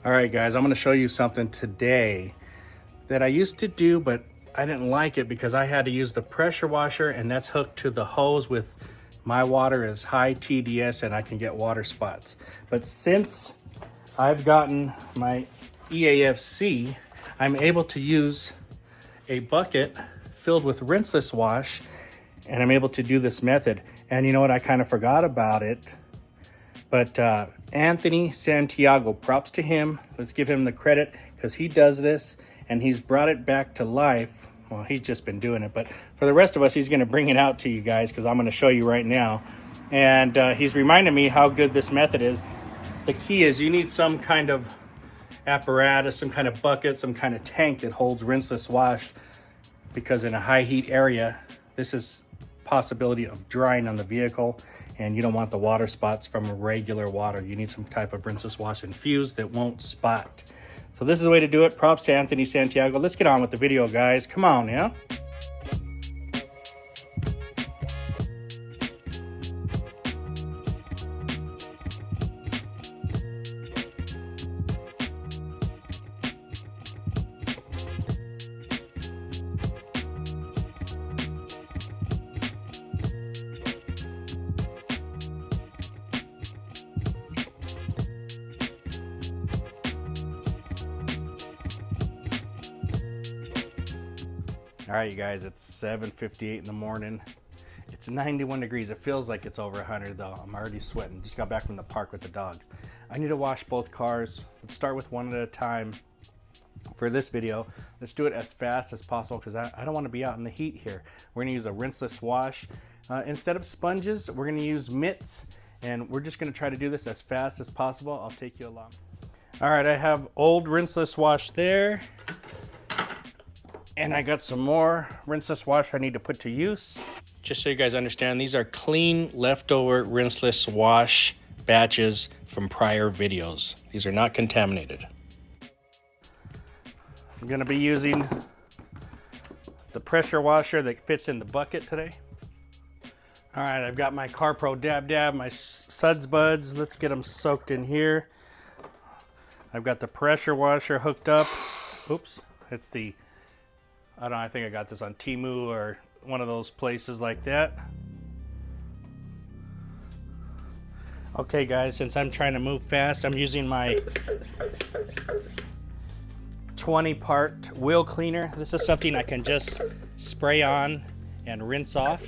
All right, guys, I'm going to show you something today that I used to do, but I didn't like it because I had to use the pressure washer, and that's hooked to the hose with my water is high TDS and I can get water spots. But since I've gotten my EAFC, I'm able to use a bucket filled with Rinseless Wash, and I'm able to do this method. And you know what? I kind of forgot about it. But Anthony Santiago, props to him. Let's give him the credit because he does this and he's brought it back to life. Well, he's just been doing it, but for the rest of us, he's going to bring it out to you guys because I'm going to show you right now. And he's reminded me how good this method is. The key is you need some kind of apparatus, some kind of bucket, some kind of tank that holds Rinseless Wash, because in a high heat area, this is possibility of drying on the vehicle, and you don't want the water spots from regular water. You need some type of Rinseless Wash infused that won't spot. So this is the way to do it. Props to Anthony Santiago. Let's get on with the video, guys. Come on, yeah? All right, you guys, it's 7:58 in the morning. It's 91 degrees. It feels like it's over 100 though. I'm already sweating. Just got back from the park with the dogs. I need to wash both cars. Let's start with one at a time. For this video, let's do it as fast as possible because I don't want to be out in the heat here. We're gonna use a Rinseless Wash. Instead of sponges, we're gonna use mitts, and we're just gonna try to do this as fast as possible. I'll take you along. All right, I have old Rinseless Wash there. And I got some more Rinseless Wash I need to put to use. Just so you guys understand, these are clean leftover Rinseless Wash batches from prior videos. These are not contaminated. I'm gonna be using the pressure washer that fits in the bucket today. All right, I've got my CarPro Dab, my suds buds. Let's get them soaked in here. I've got the pressure washer hooked up. Oops, it's the, I don't know, I think I got this on Temu or one of those places like that. Okay guys, since I'm trying to move fast, I'm using my 20-part wheel cleaner. This is something I can just spray on and rinse off.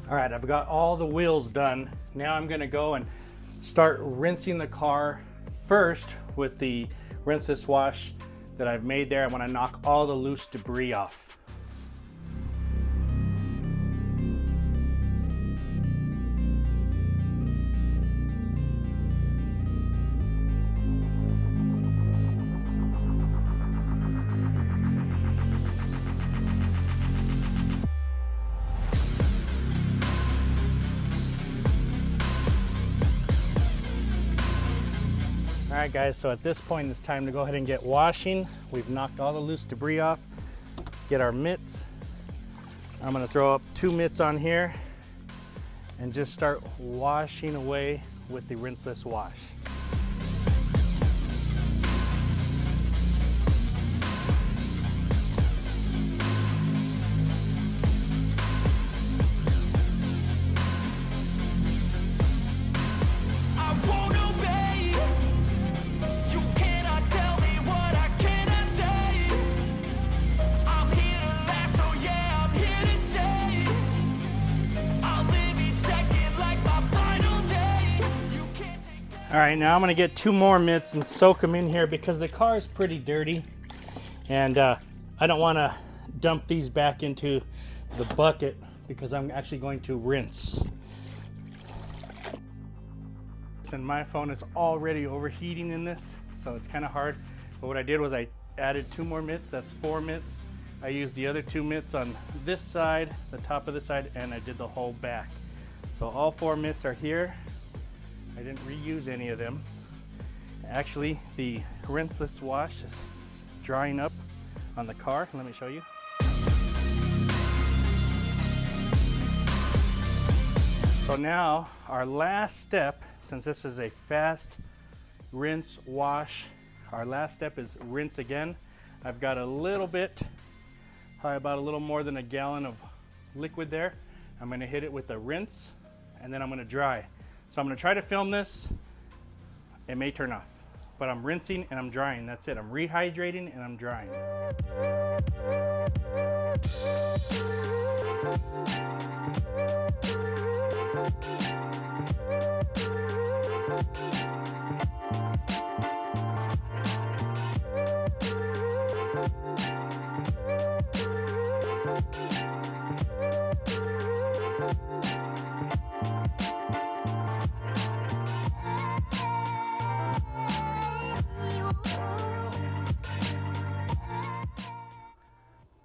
All right, I've got all the wheels done. Now I'm gonna go and start rinsing the car first with the Rinseless Wash that I've made there. I wanna knock all the loose debris off. All right guys, so at this point it's time to go ahead and get washing. We've knocked all the loose debris off. Get our mitts. I'm gonna throw up 2 mitts on here and just start washing away with the Rinseless Wash. All right, now I'm gonna get 2 more mitts and soak them in here because the car is pretty dirty, and I don't wanna dump these back into the bucket because I'm actually going to rinse. And my phone is already overheating in this, so it's kind of hard. But what I did was I added 2 more mitts, that's 4 mitts. I used the other 2 mitts on this side, the top of this side, and I did the whole back. So all 4 mitts are here. I didn't reuse any of them. Actually, the Rinseless Wash is drying up on the car. Let me show you. So now our last step, since this is a fast rinse wash, our last step is rinse again. I've got a little bit, probably about a little more than a gallon of liquid there. I'm going to hit it with the rinse and then I'm going to dry. So I'm going to try to film this. It may turn off, but I'm rinsing and I'm drying. That's it. I'm rehydrating and I'm drying.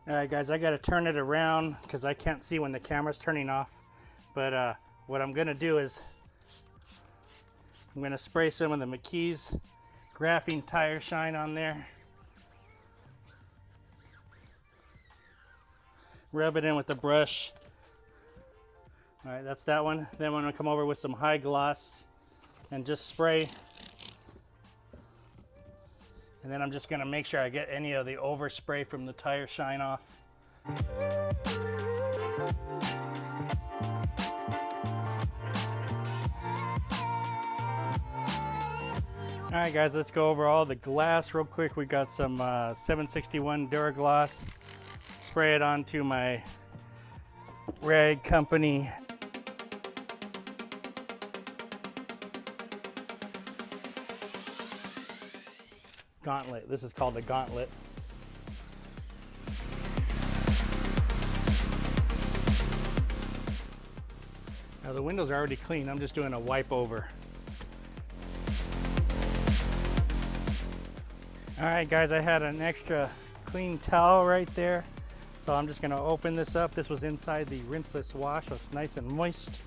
All right, guys, I got to turn it around because I can't see when the camera's turning off. But what I'm going to do is I'm going to spray some of the McKee's graphene tire shine on there. Rub it in with the brush. All right, that's that one. Then I'm going to come over with some high gloss and just spray. And then I'm just going to make sure I get any of the overspray from the tire shine off. All right, guys, let's go over all the glass real quick. We got some 761 Duraglass. Spray it onto my Rag Company gauntlet. This is called the gauntlet. Now the windows are already clean. I'm just doing a wipe over. All right, guys, I had an extra clean towel right there. So I'm just gonna open this up. This was inside the Rinseless Wash, so it's nice and moist.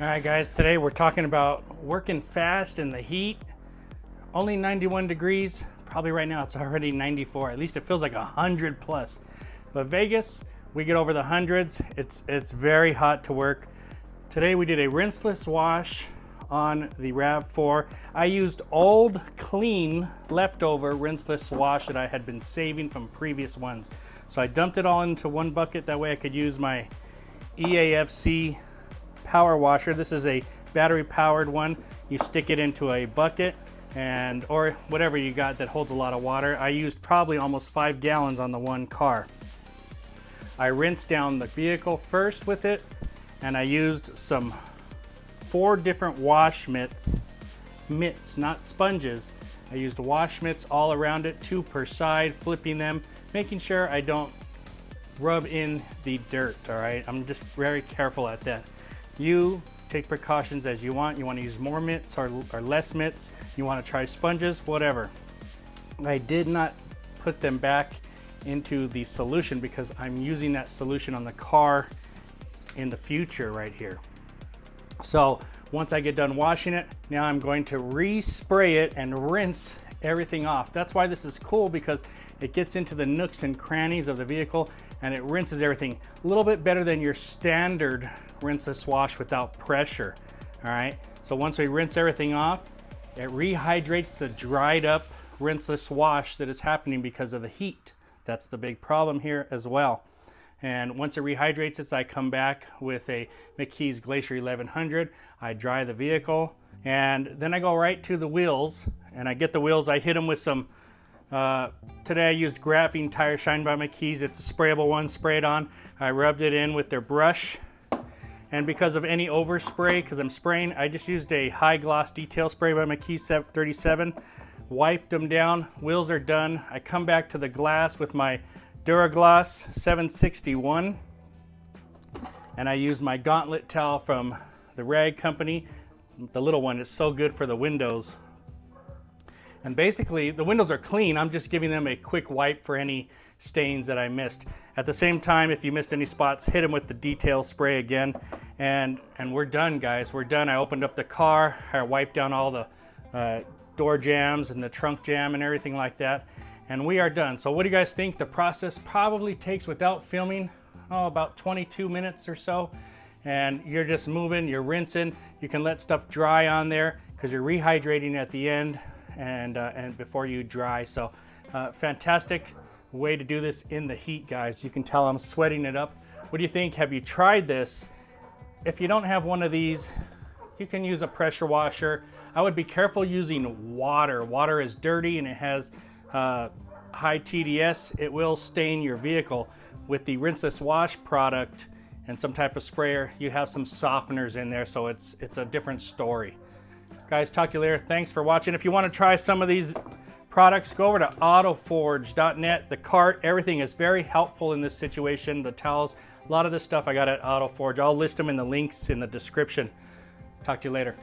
All right, guys, today we're talking about working fast in the heat. Only 91 degrees. Probably right now it's already 94. At least it feels like 100 plus. But Vegas, we get over the hundreds. It's very hot to work. Today we did a rinseless wash on the RAV4. I used old, clean, leftover rinseless wash that I had been saving from previous ones. So I dumped it all into one bucket. That way I could use my EAFC power washer. This is a battery powered one. You stick it into a bucket and or whatever you got that holds a lot of water. I used probably almost 5 gallons on the one car. I rinsed down the vehicle first with it, and I used some 4 different wash mitts, not sponges. I used wash mitts all around it, 2 per side, flipping them, making sure I don't rub in the dirt. All right, I'm just very careful at that. You take precautions as you want. You want to use more mitts or less mitts. You want to try sponges, whatever. I did not put them back into the solution because I'm using that solution on the car in the future right here. So once I get done washing it, now I'm going to respray it and rinse everything off. That's why this is cool, because it gets into the nooks and crannies of the vehicle and it rinses everything a little bit better than your standard rinseless wash without pressure. All right, so once we rinse everything off, It rehydrates the dried up rinseless wash that is happening because of the heat. That's the big problem here as well. And once it rehydrates it, I come back with a McKee's Glacier 1100. I dry the vehicle, and then I go right to the wheels, and I get the wheels. I hit them with some, today I used Graphene Tire Shine by McKee's. It's a sprayable one, sprayed on. I rubbed it in with their brush. And because of any overspray, because I'm spraying, I just used a high gloss detail spray by McKee's 37. Wiped them down, wheels are done. I come back to the glass with my Duragloss 761. And I use my gauntlet towel from the rag company. The little one is so good for the windows. And basically, the windows are clean. I'm just giving them a quick wipe for any stains that I missed. At the same time, if you missed any spots, hit them with the detail spray again. And we're done, guys. We're done. I opened up the car. I wiped down all the door jams and the trunk jam and everything like that. And we are done. So what do you guys think? The process probably takes, without filming, about 22 minutes or so. And you're just moving, you're rinsing. You can let stuff dry on there because you're rehydrating at the end and before you dry. So fantastic way to do this in the heat, guys. You can tell I'm sweating it up. What do you think? Have you tried this? If you don't have one of these, you can use a pressure washer. I would be careful using water. Water is dirty and it has high TDS. It will stain your vehicle. With the Rinseless Wash product and some type of sprayer, you have some softeners in there, so it's a different story. Guys, talk to you later. Thanks for watching. If you want to try some of these products, go over to autoforge.net. The cart, everything is very helpful in this situation. The towels, a lot of this stuff I got at AutoForge. I'll list them in the links in the description. Talk to you later.